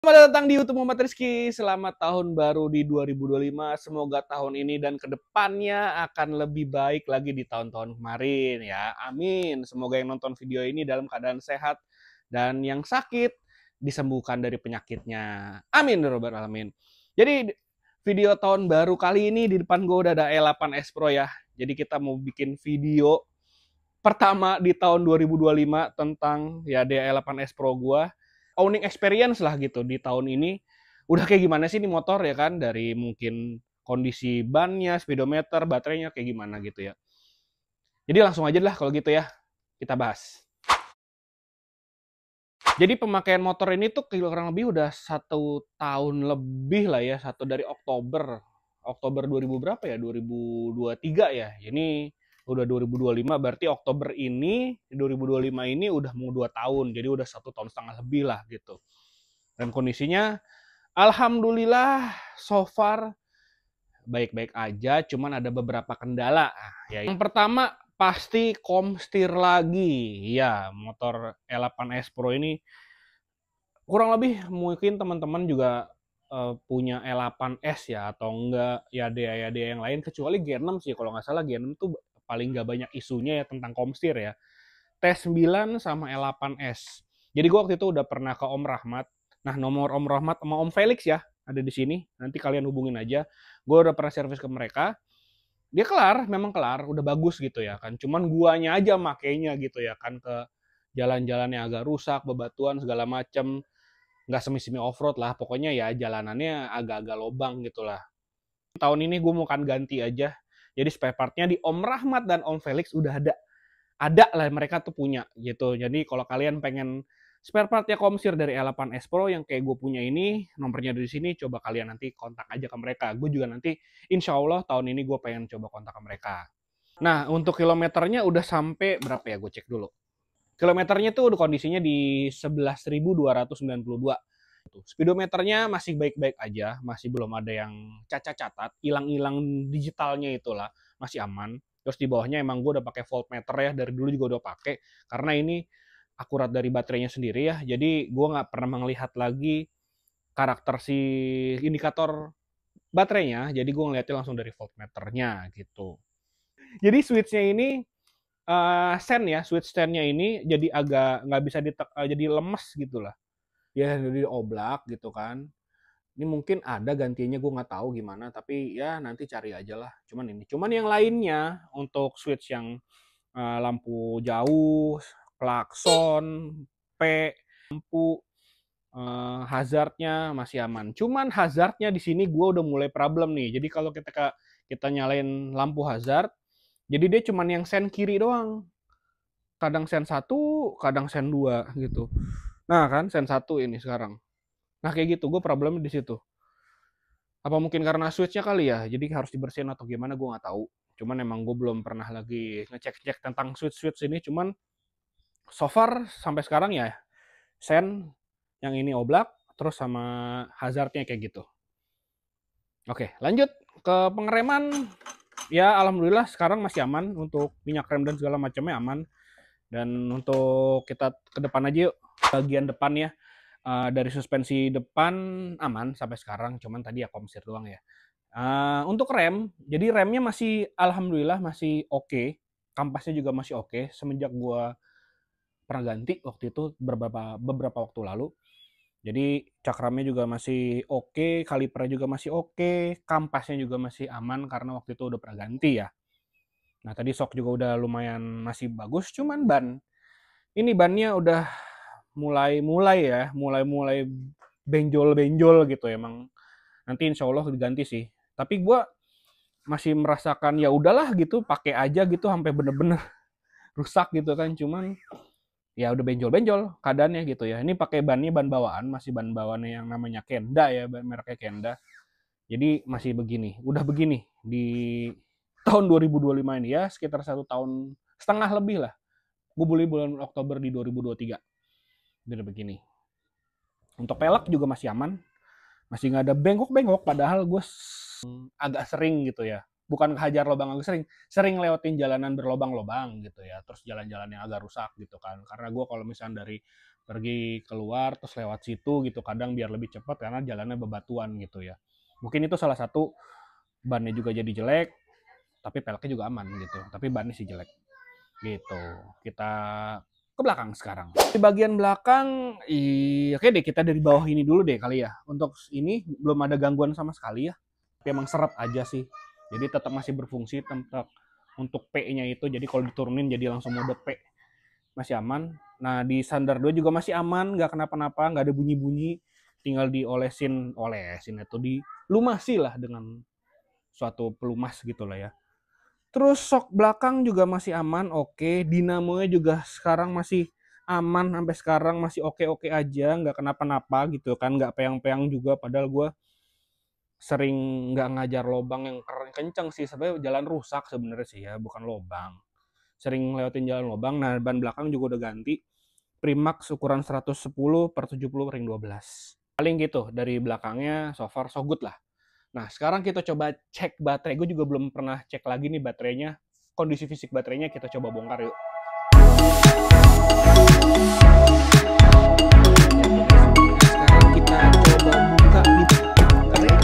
Selamat datang di YouTube Muhammad Rizky. Selamat tahun baru di 2025. Semoga tahun ini dan kedepannya akan lebih baik lagi di tahun-tahun kemarin ya. Amin. Semoga yang nonton video ini dalam keadaan sehat dan yang sakit disembuhkan dari penyakitnya. Amin ya rabbal alamin. Jadi video tahun baru kali ini di depan gue udah ada E8S Pro ya. Jadi kita mau bikin video pertama di tahun 2025 tentang ya E8S Pro gua. Owning experience lah gitu di tahun ini. Udah kayak gimana sih ini motor ya kan, dari mungkin kondisi bannya, speedometer, baterainya kayak gimana gitu ya. Jadi langsung aja lah kalau gitu ya, kita bahas. Jadi pemakaian motor ini tuh kurang lebih udah 1 tahun lebih lah ya, dari Oktober 2000 berapa ya, 2023 ya. Ini udah 2025, berarti Oktober ini 2025 ini udah mau 2 tahun, jadi udah 1,5 tahun lebih lah gitu. Dan kondisinya alhamdulillah so far baik-baik aja, cuman ada beberapa kendala. Ya, yang pertama pasti komstir lagi. Ya, motor E8S Pro ini kurang lebih mungkin teman-teman juga punya E8S ya, atau enggak ya dia yang lain, kecuali G6 sih. Kalau nggak salah G6 tuh paling nggak banyak isunya ya tentang komstir ya. T9 sama E8S. Jadi gue waktu itu udah pernah ke Om Rahmat. Nah, nomor Om Rahmat sama Om Felix ya ada di sini. Nanti kalian hubungin aja. Gue udah pernah servis ke mereka. Dia kelar, memang kelar, udah bagus gitu ya kan. Cuman guanya aja makainya gitu ya kan, ke jalan-jalan yang agak rusak, bebatuan segala macem. Nggak semi-semi off-road lah. Pokoknya ya jalanannya agak-agak lobang gitu lah. Tahun ini gue mau kan ganti aja. Jadi spare partnya di Om Rahmat dan Om Felix udah ada lah, mereka tuh punya gitu. Jadi kalau kalian pengen spare partnya komsir dari E8S Pro yang kayak gue punya ini, nomornya di sini, coba kalian nanti kontak aja ke mereka. Gue juga nanti insya Allah tahun ini gue pengen coba kontak ke mereka. Nah, untuk kilometernya udah sampai berapa ya, gue cek dulu. Kilometernya tuh kondisinya di 11.292. Speedometernya masih baik-baik aja, masih belum ada yang cacat-catat, hilang-hilang digitalnya itulah, masih aman. Terus di bawahnya emang gue udah pakai voltmeter ya, dari dulu juga udah pakai, karena ini akurat dari baterainya sendiri ya, jadi gue nggak pernah melihat lagi karakter si indikator baterainya, jadi gue ngeliatnya langsung dari voltmeternya gitu. Jadi switchnya ini sen ya, switch stand-nya ini jadi agak nggak bisa jadi lemes gitu lah. Ya jadi oblak gitu kan. Ini mungkin ada gantinya, gue nggak tahu gimana, tapi ya nanti cari aja lah. Cuman yang lainnya untuk switch yang lampu jauh, klakson, P, lampu, hazardnya masih aman. Cuman hazardnya di sini gue udah mulai problem nih. Jadi kalau kita nyalain lampu hazard, jadi dia cuman yang sen kiri doang. Kadang sen 1, kadang sen 2 gitu. Nah kan sen 1 ini sekarang. Nah kayak gitu, gue problemnya di situ. Apa mungkin karena switch-nya kali ya, jadi harus dibersihin atau gimana gue nggak tahu. Cuman emang gue belum pernah lagi ngecek-cek tentang switch ini. Cuman so far sampai sekarang ya sen yang ini oblak, terus sama hazardnya kayak gitu. Oke, lanjut ke pengereman. Ya alhamdulillah sekarang masih aman, untuk minyak rem dan segala macamnya aman. Dan untuk kita ke depan aja yuk, bagian depan ya. Dari suspensi depan aman sampai sekarang, cuman tadi ya komsir doang ya. Untuk rem, jadi remnya masih alhamdulillah masih oke. Kampasnya juga masih oke semenjak gua pernah ganti waktu itu beberapa waktu lalu. Jadi cakramnya juga masih oke, kalipernya juga masih oke, kampasnya juga masih aman karena waktu itu udah pernah ganti ya. Nah, tadi shock juga udah lumayan masih bagus, cuman ini bannya udah mulai ya, mulai benjol-benjol gitu emang. Nanti insya Allah diganti sih. Tapi gue masih merasakan ya udahlah gitu, pakai aja gitu sampai bener-bener rusak gitu kan. Cuman ya udah benjol-benjol keadaannya gitu ya. Ini pakai bannya ban bawaan, masih ban bawaan yang namanya Kenda ya, mereknya Kenda. Jadi masih begini, udah begini di tahun 2025 ini ya, sekitar 1,5 tahun lebih lah. Gue beli bulan Oktober di 2023. Udah begini. Untuk pelek juga masih aman, masih nggak ada bengkok-bengkok, padahal gue agak sering gitu ya, bukan hajar lubang, agak sering lewatin jalanan berlobang-lobang gitu ya, terus jalan-jalan yang agak rusak gitu kan, karena gue kalau misalnya dari pergi keluar terus lewat situ gitu, kadang biar lebih cepat karena jalannya bebatuan gitu ya. Mungkin itu salah satu, bannya juga jadi jelek, tapi peleknya juga aman gitu, tapi bannya sih jelek gitu. Kita ke belakang sekarang. Di bagian belakang, oke deh kita dari bawah ini dulu deh kali ya. Untuk ini belum ada gangguan sama sekali ya. Tapi emang seret aja sih. Jadi tetap masih berfungsi tetap untuk P-nya itu. Jadi kalau diturunin jadi langsung mode P. Masih aman. Nah di Sandar 2 juga masih aman, nggak kenapa-napa, nggak ada bunyi-bunyi. Tinggal diolesin itu dilumasi lah dengan suatu pelumas gitu lah ya. Terus shock belakang juga masih aman, oke. Dinamonya juga sekarang masih aman, sampai sekarang masih oke-oke aja, nggak kenapa-napa gitu kan, nggak peyang-peyang juga. Padahal gue sering nggak ngajar lobang yang kenceng sih, sebenarnya jalan rusak sebenarnya sih ya, bukan lobang. Sering lewatin jalan lobang. Nah ban belakang juga udah ganti Primax ukuran 110/70 ring 12. Paling gitu dari belakangnya, so far so good lah. Nah, sekarang kita coba cek baterai. Gue juga belum pernah cek lagi nih baterainya. Kondisi fisik baterainya kita coba bongkar yuk. Sekarang kita coba buka di baterai.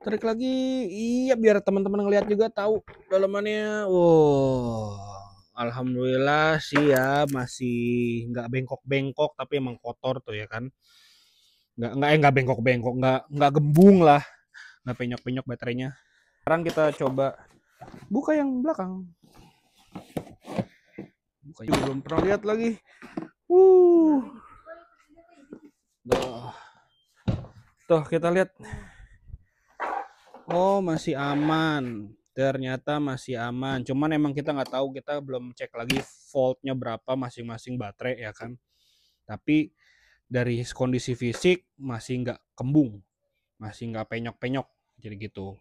Tarik lagi. Iya, biar teman-teman ngeliat juga tahu dalamannya. Wow. Alhamdulillah sih ya, masih nggak bengkok-bengkok, tapi emang kotor tuh ya kan. Nggak bengkok-bengkok, nggak gembung lah, nggak penyok-penyok baterainya. Sekarang kita coba buka yang belakang. Buka juga belum pernah lihat lagi. Tuh kita lihat. Oh masih aman. Ternyata masih aman. Cuman emang kita nggak tahu, kita belum cek lagi voltnya berapa masing-masing baterai ya kan. Tapi dari kondisi fisik masih nggak kembung, masih nggak penyok-penyok, jadi gitu.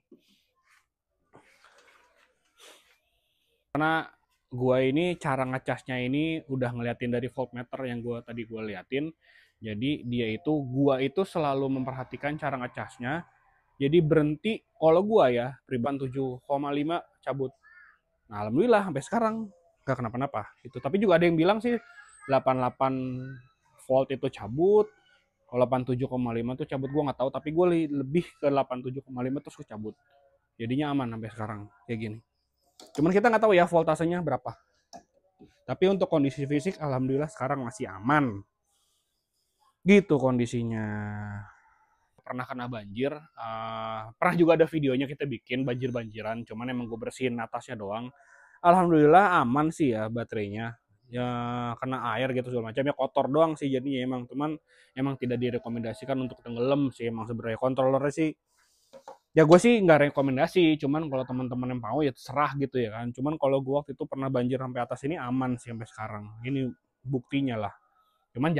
Karena gua ini cara ngecasnya ini udah ngeliatin dari voltmeter yang tadi gua liatin. Jadi gua itu selalu memperhatikan cara ngecasnya. Jadi berhenti kalau gua ya pribadi 7,5 cabut. Nah alhamdulillah sampai sekarang nggak kenapa-napa. Itu tapi juga ada yang bilang sih 88 volt itu cabut, kalau 87,5 tuh cabut. Gue nggak tahu, tapi gue lebih ke 87,5 terus gue cabut. Jadinya aman sampai sekarang kayak gini. Cuman kita nggak tahu ya voltasenya berapa. Tapi untuk kondisi fisik alhamdulillah sekarang masih aman. Gitu kondisinya. Pernah kena banjir, pernah juga ada videonya kita bikin banjir-banjiran, cuman emang gue bersihin atasnya doang. Alhamdulillah aman sih ya baterainya. Ya kena air gitu segala macam, ya kotor doang sih jadinya emang tidak direkomendasikan untuk tenggelam sih emang sebenarnya. Kontrolernya sih ya gue sih nggak rekomendasi, cuman kalau teman-teman yang mau ya terserah gitu ya kan. Cuman kalau gue waktu itu pernah banjir sampai atas ini aman sih sampai sekarang. Ini buktinya lah. Cuman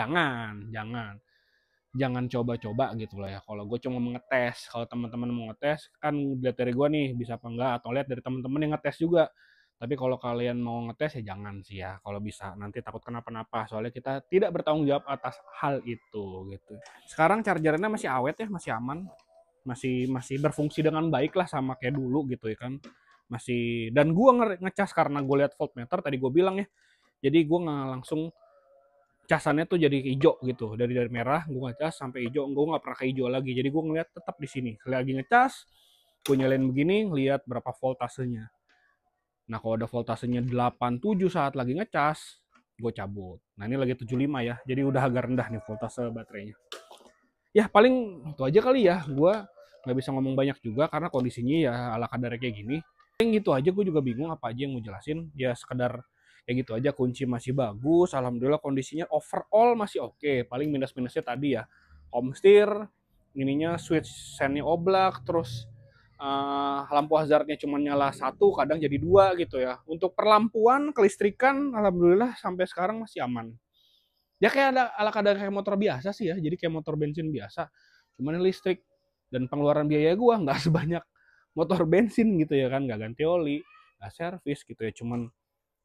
jangan coba-coba gitu lah ya. Kalau gue cuma mengetes, kalau teman-teman mau ngetes kan lihat dari gue nih bisa apa enggak, atau lihat dari teman-teman yang ngetes juga. Tapi kalau kalian mau ngetes ya jangan sih ya, kalau bisa nanti takut kenapa-napa, soalnya kita tidak bertanggung jawab atas hal itu gitu. Sekarang chargernya masih awet ya, masih aman, masih berfungsi dengan baik lah sama kayak dulu gitu ya kan. Masih, dan gue ngecas karena gue lihat voltmeter tadi gue bilang ya, jadi gue nggak langsung casannya tuh jadi hijau gitu, dari merah gue ngecas sampai hijau, gue nggak pernah ke hijau lagi. Jadi gue ngeliat tetap di sini lagi ngecas, gue nyalain begini, lihat berapa voltasenya. Nah kalau ada voltasenya 87 saat lagi ngecas, gue cabut. Nah ini lagi 75 ya, jadi udah agak rendah nih voltase baterainya. Ya paling itu aja kali ya, gue nggak bisa ngomong banyak juga karena kondisinya ya ala kadarnya kayak gini. Yang gitu aja, gue juga bingung apa aja yang mau jelasin, ya sekedar kayak gitu aja. Kunci masih bagus, alhamdulillah kondisinya overall masih oke. Paling minus-minusnya tadi ya home steer, ininya switch sendnya oblak, terus lampu hazardnya cuma nyala satu, kadang jadi dua gitu ya. Untuk perlampuan, kelistrikan, alhamdulillah sampai sekarang masih aman. Ya kayak ada ala kadar kayak motor biasa sih ya, jadi kayak motor bensin biasa. Cuman listrik, dan pengeluaran biaya gua nggak sebanyak motor bensin gitu ya kan, nggak ganti oli, nggak servis gitu ya. Cuman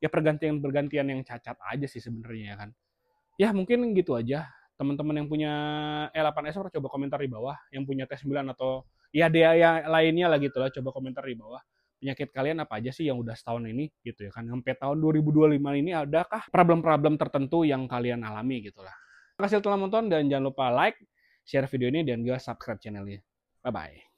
ya pergantian yang cacat aja sih sebenarnya ya kan. Ya mungkin gitu aja. Teman-teman yang punya E8S coba komentar di bawah, yang punya T9 atau ya dia yang lainnya lah gitu lah, coba komentar di bawah. penyakit kalian apa aja sih yang udah setahun ini gitu ya kan. Sampai tahun 2025 ini adakah problem-problem tertentu yang kalian alami gitu lah. Terima kasih telah menonton dan jangan lupa like, share video ini dan juga subscribe channelnya. Bye-bye.